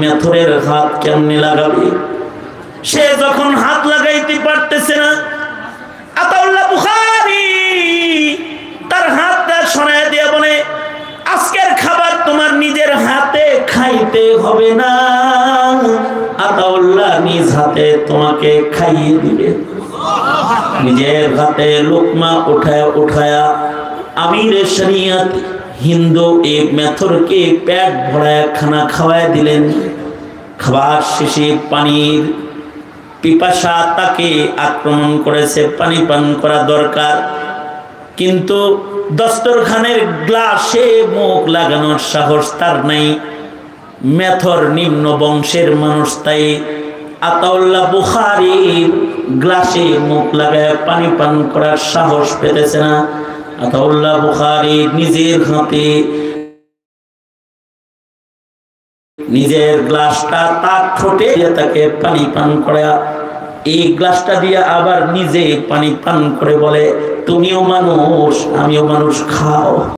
মেথরের হাত কেমনে লাগাবে? সে যখন হাত লাগাইতে পারতেছে না, আতাউল্লাহ বুখারী তার হাতটা সরায় দিয়ে বলে, আজকের খাবার তোমার নিজের হাতে খাইতে হবে না, আতাউল্লাহ নিজ হাতে তোমাকে খাইয়ে দিবে। নিজের হাতে লোকমা উঠায়া আমির শরিয়ত হিন্দু এক মেথরকে পেট ভরায় খানা খাওয়ায় দিলেন। খাবার শেষে পানির পিপাসা তাকে আক্রমণ করেছে, পানি পান করা দরকার, কিন্তু দস্তরখানের গ্লাসে মুখ লাগানোর সাহস তার নাই। মেথর নিম্ন বংশের মানুষ, তাই আতাউল্লাহ বুখারী গ্লাসে মুখ লাগায় পানি পান করার সাহস পেতেছে না। আতাউল্লাহ বুখারী নিজের হাতে নিজের গ্লাসটা তার ঠোঁটে তাকে পানি পান করা, এই গ্লাসটা দিয়ে আবার নিজে পানি পান করে বলে, তুমিও মানুষ আমিও মানুষ, খাও।